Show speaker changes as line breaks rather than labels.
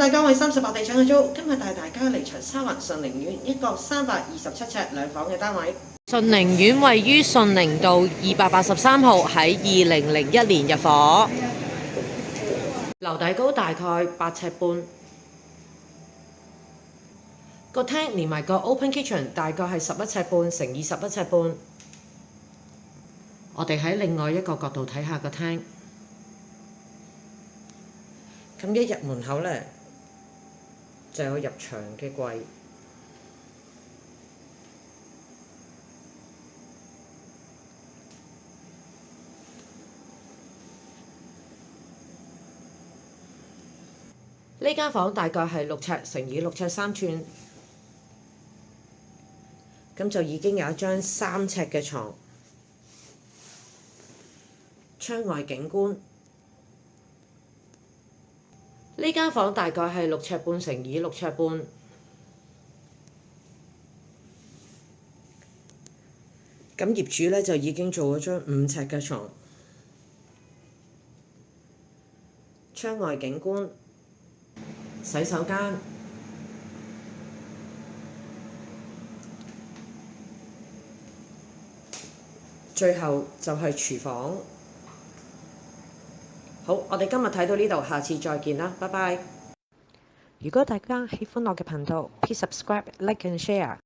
大家，我係38地產嘅租，今日帶大家離場沙環順寧苑一個327尺兩房嘅單位。
順寧苑位於順寧道283號，喺2001年入伙，
樓底高大概8尺半，個廳連埋個 open kitchen 大概係11尺半乘以11尺半。我哋喺另外一個角度睇下個廳，咁一入門口呢，就有入牆嘅櫃。呢間房大概係6尺乘以6尺3寸，咁就已經有一張3尺嘅床，窗外景觀。呢間房大概係6尺半乘以6尺半，咁業主呢，就已經做咗張5尺嘅床，窗外景觀。洗手間，最後就係廚房。好，我哋今日睇到呢度，下次再見啦，拜拜。
如果大家喜歡我嘅頻道，please subscribe、like and share。